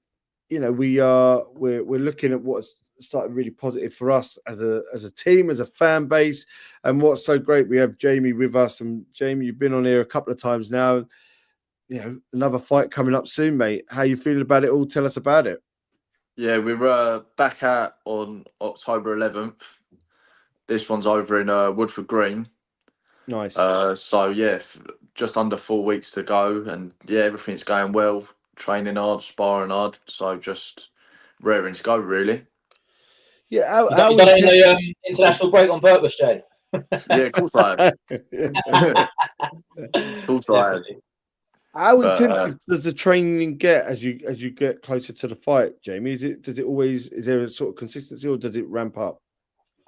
we're looking at what's started really positive for us as a team, as a fan base. And what's so great, we have Jamie with us. And Jamie, you've been on here a couple of times now. Another fight coming up soon, mate. How you feeling about it all? Tell us about it. Yeah, we're back out on October 11th. This one's over in Woodford Green. Nice. So yeah, just under 4 weeks to go, and yeah, everything's going well. Training hard, sparring hard. So just raring to go, really. Yeah, you done it in the international break on purpose, Jay? Yeah, of course I have. Of course I have. How intensive does the training get as you get closer to the fight, Jamie? Is there a sort of consistency, or does it ramp up?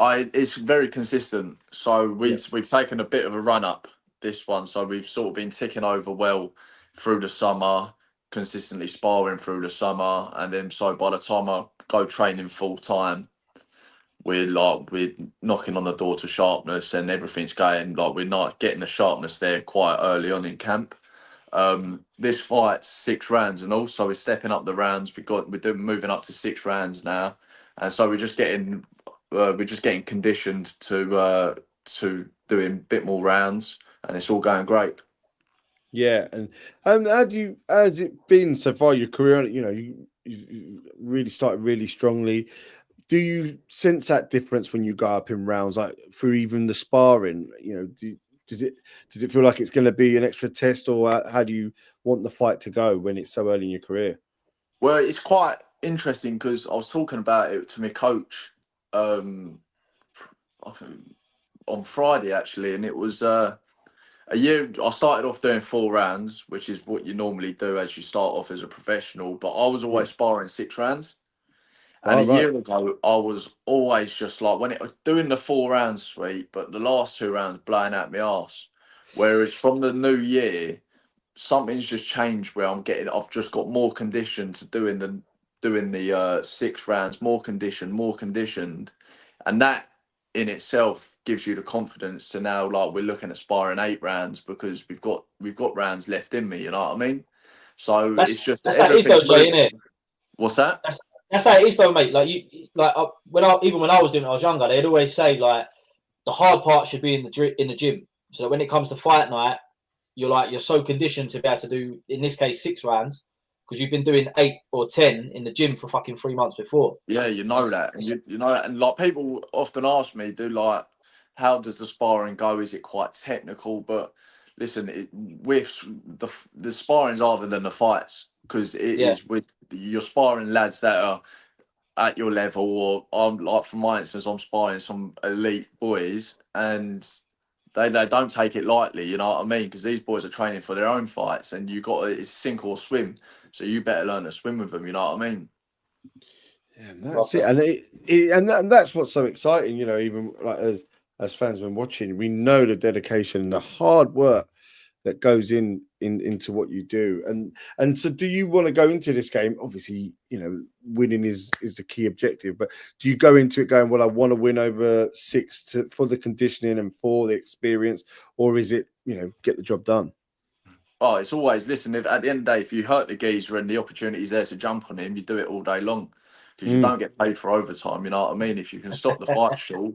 It's very consistent. So we've taken a bit of a run up this one. So we've sort of been ticking over well through the summer, consistently sparring through the summer, and then so by the time I go training full time, we're knocking on the door to sharpness, and everything's going we're not getting the sharpness there quite early on in camp. This fight's 6 rounds, and also we're stepping up the rounds. We're moving up to 6 rounds now, and so we're just getting conditioned to doing a bit more rounds, and it's all going great. Yeah, and how's it been so far? Your career, you really started really strongly. Do you sense that difference when you go up in rounds, like through even the sparring? Does it feel like it's going to be an extra test, or how do you want the fight to go when it's so early in your career? Well, it's quite interesting because I was talking about it to my coach I think on Friday actually, and it was a year. I started off doing 4 rounds, which is what you normally do as you start off as a professional, but I was always sparring 6 rounds. And a year ago, I was always just when it was doing the 4 rounds, sweet, but the last 2 rounds blowing out my arse. Whereas from the new year, something's just changed where I've just got more condition to doing the 6 rounds, more conditioned, and that in itself gives you the confidence to now we're looking at sparring 8 rounds because we've got rounds left in me. You know what I mean? So it's just that's how it is, though, Jay, isn't it? What's that? That's how it is, though, mate. When I was doing it, I was younger. They'd always say the hard part should be in the gym. So that when it comes to fight night, you're so conditioned to be able to do, in this case, 6 rounds, because you've been doing 8 or 10 in the gym for fucking 3 months before. Yeah, you know that. And you know that. And like people often ask me, how does the sparring go? Is it quite technical? But listen, with the sparring's harder than the fights, because it is with your sparring lads that are at your level, or I'm like, for my instance, I'm sparring some elite boys, and they don't take it lightly, you know what I mean? Because these boys are training for their own fights, and it's sink or swim. So you better learn to swim with them, you know what I mean? Yeah, and that's it, and that's what's so exciting. You know, even like as fans when watching, we know the dedication and the hard work that goes into what you do. And so, do you want to go into this game? Obviously, you know, winning is the key objective. But do you go into it going, well, I want to win over 6 for the conditioning and for the experience, or is it, you know, get the job done? Oh, it's always, listen, if at the end of the day, if you hurt the geezer and the opportunity's there to jump on him, you do it all day long, because you don't get paid for overtime, you know what I mean? If you can stop the fight short,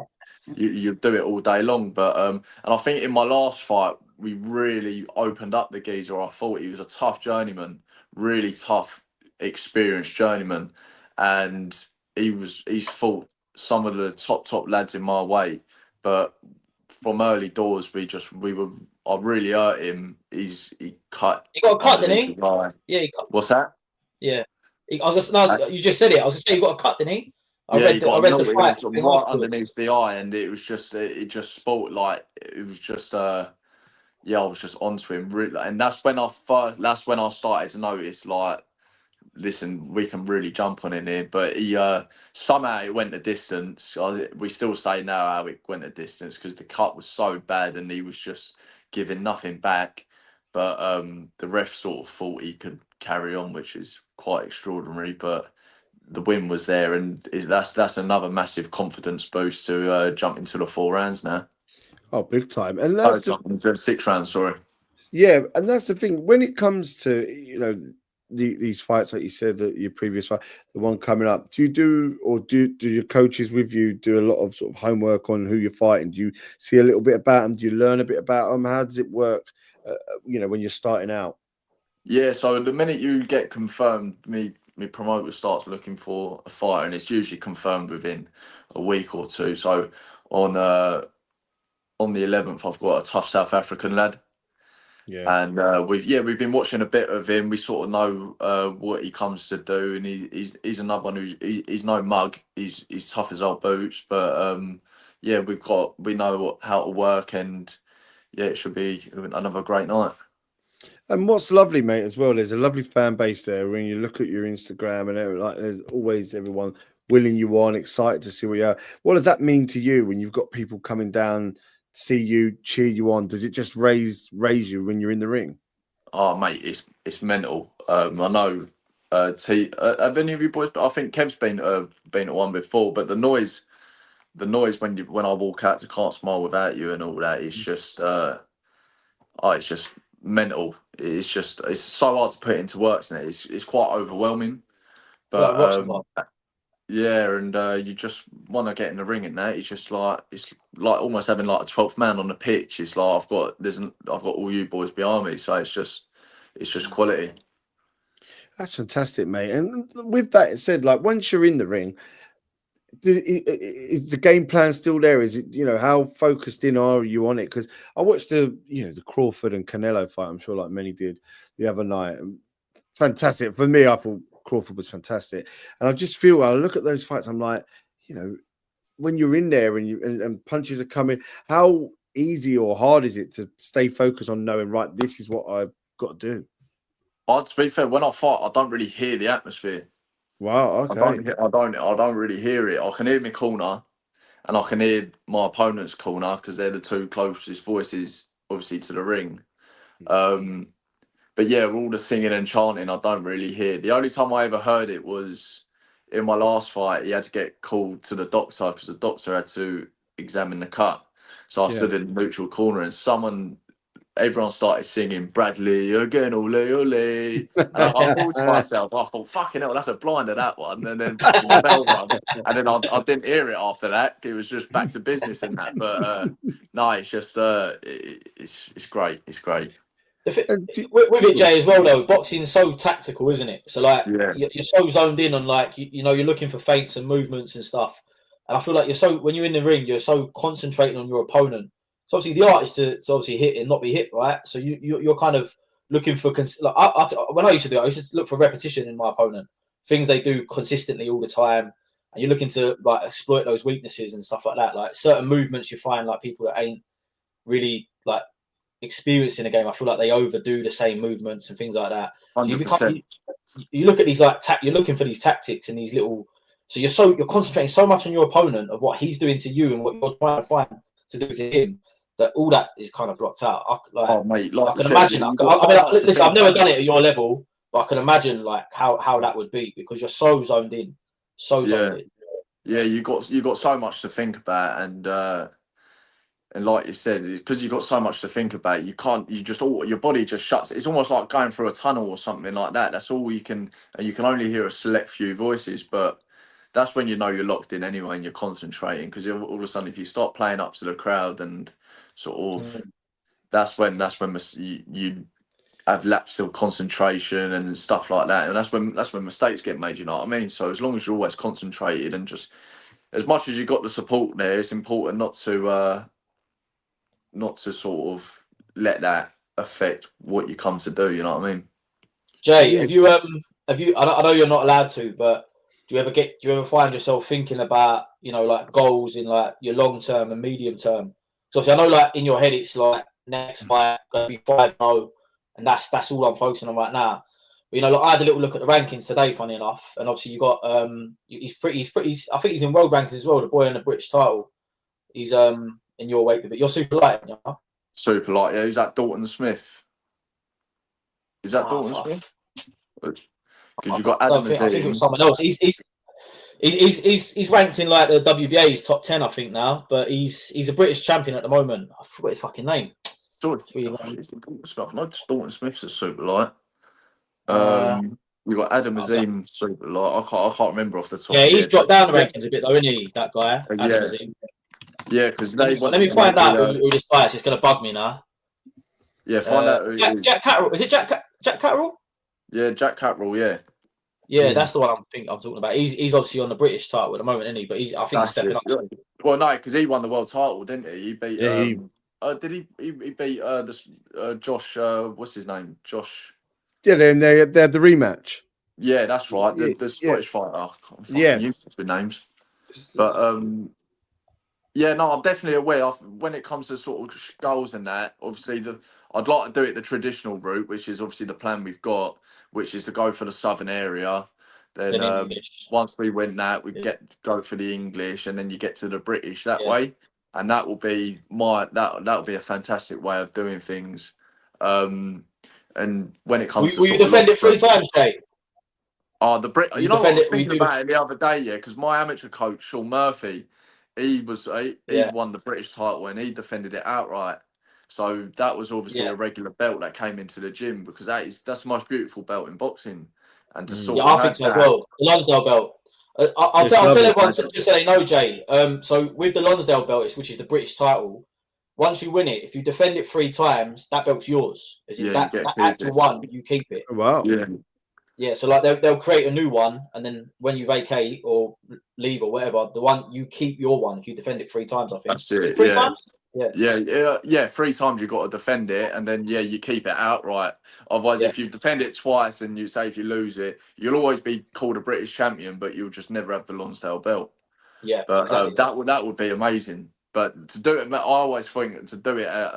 you do it all day long. But and I think in my last fight, we really opened up the geezer. I thought he was a tough journeyman, really tough, experienced journeyman, and he's fought some of the top lads in my weight, but from early doors, I really hurt him. He cut. He got a cut, didn't he? Yeah, he cut. What's that? Yeah. You just said it. I was going to say he got a cut, didn't he? I read the fight right underneath the eye, and it was just sport like it was just I was just onto him really, and that's when I started to notice, like, listen, we can really jump on in here. But he somehow it went the distance. We still say now how it went the distance, because the cut was so bad and he was just giving nothing back. But the ref sort of thought he could carry on, which is quite extraordinary. But the win was there, and that's another massive confidence boost to jump into the 4 rounds now. Oh, big time! And that's into 6 rounds. Sorry. Yeah, and that's the thing when it comes to, you know, these fights, like you said, that your previous fight, the one coming up. Do your coaches with you do a lot of sort of homework on who you're fighting? Do you see a little bit about them? Do you learn a bit about them? How does it work? You know, when you're starting out. Yeah, so the minute you get confirmed, me promoter starts looking for a fighter, and it's usually confirmed within a week or two. So on the 11th, I've got a tough South African lad. Yeah, and we've been watching a bit of him. We sort of know what he comes to do, and he's another one he's no mug. He's tough as old boots, but we know how to work, and yeah, it should be another great night. and what's lovely, mate, as well, there's a lovely fan base there. When you look at your Instagram and like, there's always everyone willing you on, excited to see what you are. What does that mean to you when you've got people coming down, see you, cheer you on? Does it just raise you when you're in the ring? Oh, mate, it's mental. I know. Have any of you boys? I think Kev's been at one before. But the noise when I walk out to Can't Smile Without You and all that is just it's just mental. It's so hard to put into words, and it's quite overwhelming. But yeah, and you just want to get in the ring, and that it's like almost having like a 12th man on the pitch. It's like I've got all you boys behind me, so it's just quality. That's fantastic, mate. And with that said, like once you're in the ring, is the game plan still there? Is it, you know, how focused in are you on it? Because I watched the Crawford and Canelo fight. I'm sure like many did the other night. Fantastic for me. I thought Crawford was fantastic, and I just feel when I look at those fights, I'm like, you know, when you're in there and punches are coming, how easy or hard is it to stay focused on knowing, right, this is what I've got to do? To be fair, when I fight, I don't really hear the atmosphere. Wow. Okay. I don't really hear it. I can hear my corner, and I can hear my opponent's corner, because they're the two closest voices, obviously, to the ring. But yeah, all the singing and chanting, I don't really hear. The only time I ever heard it was in my last fight. He had to get called to the doctor, because the doctor had to examine the cut. So I stood in the neutral corner, and everyone started singing Bradley again, ole ole. And I thought to myself, fucking hell, that's a blinder, that one. And then fucking the bell rung, and then I didn't hear it after that. It was just back to business and that. But no, it's just it's great. It's great. With it, Jay, as well though, boxing's so tactical, isn't it? So like, Yeah. you're so zoned in on like you know you're looking for feints and movements and stuff. And I feel like when you're in the ring, you're so concentrating on your opponent. So obviously the art is to obviously hit and not be hit, right? So you're kind of looking for like when I used to do it, I used to look for repetition in my opponent, things they do consistently all the time, and you're looking to like exploit those weaknesses and stuff like that. Like certain movements you find like people that ain't really like experienced in a game, I feel like they overdo the same movements and things like that. So 100%. you look at these like you're looking for these tactics and these little. So you're concentrating so much on your opponent of what he's doing to you and what you're trying to find to do to him that all that is kind of blocked out. Oh, mate, like I can you imagine. said, Listen, I've never done it at your level, but I can imagine like how that would be because you're so zoned in, zoned in. Yeah, you got so much to think about, and like you said, because you've got so much to think about, your body just shuts. It's almost like going through a tunnel or something like that. That's all you can, and you can only hear a select few voices, but that's when you know you're locked in anyway and you're concentrating, because all of a sudden if you start playing up to the crowd and sort of that's when you have lapse of concentration and stuff like that, and that's when mistakes get made, you know what I mean? So as long as you're always concentrated and just as much as you got the support there, it's important not to sort of let that affect what you come to do, you know what I mean? Jay, have you I know you're not allowed to, but do you ever find yourself thinking about, you know, like goals in like your long term and medium term? So obviously I know like in your head it's like next fight gonna be 5-0 and that's all I'm focusing on right now. But, you know, like I had a little look at the rankings today, funny enough, and obviously you got he's pretty I think he's in world rankings as well, the boy in the British title. He's in your weight division. You're super light, you know? Super light, yeah. Who's that? Dalton Smith. Is that Dalton Smith? Because you got Adam I think it was Azim. someone else. He's ranked in like the WBA's top 10, I think now, but he's a British champion at the moment. I forgot his fucking name. Dalton Smith's a super light. We got Adam Azim super light. I can't remember off the top. Yeah, he's dropped down the rankings a bit though, isn't he? That guy, Adam Azim. Yeah, because let me find out who this guy is. It's going to bug me now. Yeah, find out who it is. Jack Catterall. Is it Jack Catterall? Yeah, Jack Catterall. Yeah. Yeah, that's the one I'm talking about. He's obviously on the British title at the moment, isn't he? But I think he's stepping up. Well, no, because he won the world title, didn't he? He beat. Did he beat Josh? What's his name? Josh. Yeah, then they had the rematch. Yeah, that's right. The Scottish fighter. I'm useless with names, but yeah, no, I'm definitely aware of when it comes to sort of goals and that. Obviously, I'd like to do it the traditional route, which is obviously the plan we've got, which is to go for the southern area. Then once we win that, we go for the English, and then you get to the British that way, and that will be that'll be a fantastic way of doing things. And when it comes to you defend it 3 times, Jay? Oh, you know what I was thinking about it the other day, yeah, because my amateur coach Sean Murphy. He won the British title and he defended it outright. So that was obviously a regular belt that came into the gym, because that's the most beautiful belt in boxing. And to sort of I think so as well. The Lonsdale belt. I'll tell everyone just so they know, Jay. So with the Lonsdale belt, which is the British title, once you win it, if you defend it 3 times, that belt's yours. That actual one, you keep it. Wow. Yeah. Yeah, so like they'll create a new one, and then when you vacate or leave or whatever, the one you keep your one if you defend it 3 times. I think that's it. 3 times. Yeah. 3 times you've got to defend it, and then you keep it outright. Otherwise, if you defend it twice and if you lose it, you'll always be called a British champion, but you'll just never have the Lonsdale belt. Yeah, but exactly. that would be amazing. But to do it, I always think to do it at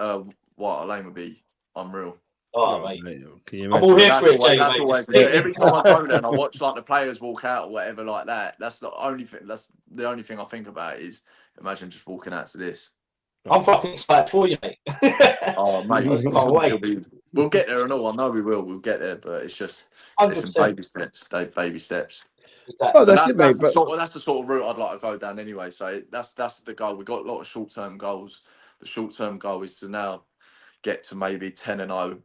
White Lane would be unreal. Oh, mate. I'm all here for it, Jay. Every time I go there and I watch like the players walk out or whatever like that, that's the only thing. That's the only thing I think about is imagine just walking out to this. I'm fucking excited for you, mate. Oh, mate, can't wait. We'll get there and all. I know we will. We'll get there, but it's just some baby steps. Baby steps. Exactly. Oh, that's it, mate. That's the sort of route I'd like to go down anyway. So that's the goal. We've got a lot of short-term goals. The short-term goal is to now get to maybe 10-0.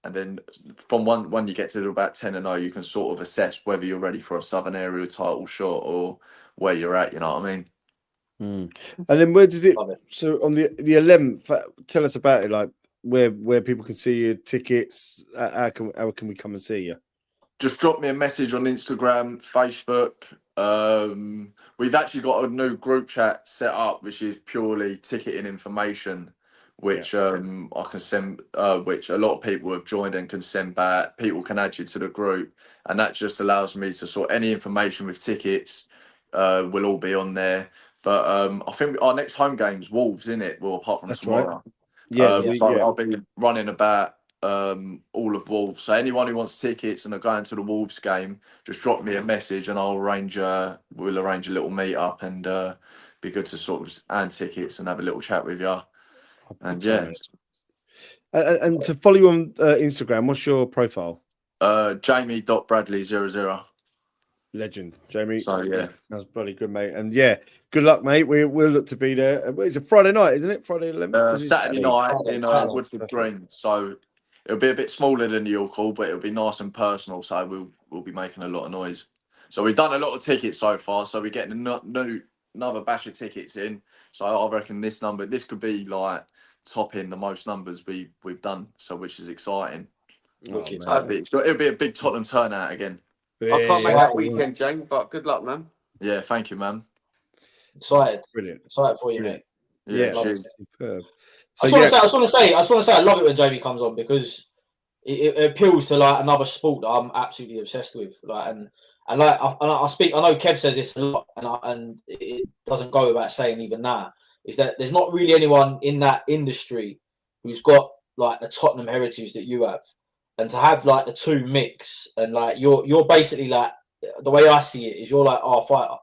And then from when you get to about 10-0, you can sort of assess whether you're ready for a Southern Area title shot or where you're at. You know what I mean? And then where did it? So on the 11th, tell us about it. Like where people can see your tickets? How can we come and see you? Just drop me a message on Instagram, Facebook. We've actually got a new group chat set up, which is purely ticketing information, which I can send, which a lot of people have joined and can send back. People can add you to the group, and that just allows me to sort any information with tickets will all be on there. But I think our next home game's Wolves, isn't it? Well, apart from That's tomorrow. right. Yeah, So I'll be running about all of Wolves. So anyone who wants tickets and are going to the Wolves game, just drop me a message and we'll arrange a little meet up and be good to sort of earn tickets and have a little chat with you. And yeah. And to follow you on Instagram, what's your profile? Jamie.Bradley00. Legend, Jamie. So yeah. That's bloody good, mate. And yeah, good luck, mate. We'll look to be there. It's a Friday night, isn't it? Friday 11th? Saturday night in Woodford Green. So it'll be a bit smaller than the York Hall, but it'll be nice and personal. So we'll be making a lot of noise. So we've done a lot of tickets so far. So we're getting another batch of tickets in. So I reckon this could be like topping the most numbers we've done. So which is exciting. It'll be a big Tottenham turnout again. I can't make that weekend, Jane, but good luck, man. Yeah, thank you, man. Excited. Brilliant. Excited for you, mate. Yeah, superb. So I just want to say, I love it when Jamie comes on because it appeals to like another sport that I'm absolutely obsessed with. Like and like I speak. I know Kev says this a lot, and it doesn't go without saying even now. Is that there's not really anyone in that industry who's got like the Tottenham heritage that you have, and to have like the two mix and like you're basically like the way I see it is you're like our fighter.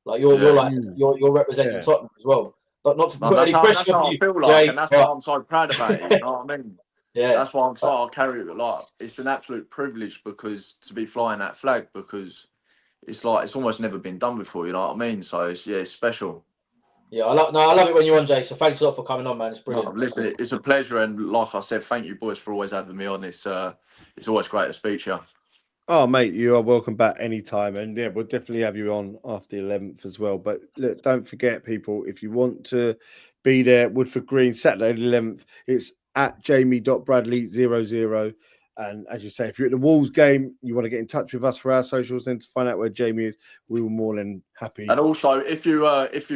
Like you're representing Tottenham as well. But not to put any pressure on you, I feel like, and that's why I'm so proud about it. You know what I mean? Yeah. That's why I'll carry it. Like it's an absolute privilege because to be flying that flag because it's like it's almost never been done before. You know what I mean? So it's special. Yeah, I love it when you're on, Jay. So thanks a lot for coming on, man. It's brilliant. Listen, it's a pleasure, and like I said, thank you, boys, for always having me on. It's always great to speak to you. Oh, mate, you are welcome back anytime. And yeah, we'll definitely have you on after the 11th as well. But look, don't forget, people, if you want to be there, Woodford Green, Saturday the 11th, it's at jamie.bradley00. And as you say, if you're at the Wolves game, you want to get in touch with us for our socials and to find out where Jamie is, we were more than happy. And also, if you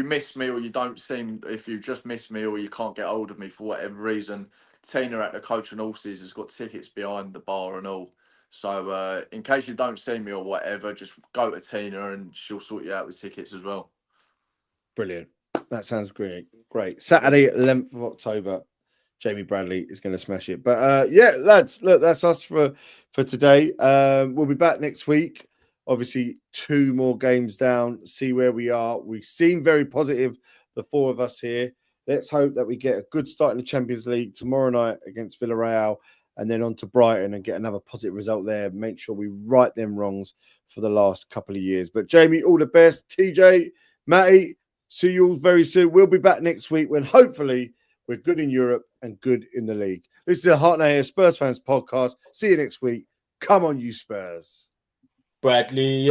miss me or if you just miss me or you can't get hold of me for whatever reason, Tina at the Coach and Horses has got tickets behind the bar and all. So in case you don't see me or whatever, just go to Tina and she'll sort you out with tickets as well. Brilliant. That sounds great. Great. Saturday, 11th of October. Jamie Bradley is going to smash it. But yeah, lads, look, that's us for today. We'll be back next week. Obviously, 2 more games down. See where we are. We seem very positive, the 4 of us here. Let's hope that we get a good start in the Champions League tomorrow night against Villarreal and then on to Brighton and get another positive result there. Make sure we right them wrongs for the last couple of years. But Jamie, all the best. TJ, Matty, see you all very soon. We'll be back next week when hopefully we're good in Europe and good in the league. This is the Heart and Air Spurs Fans podcast. See you next week. Come on, you Spurs. Bradley.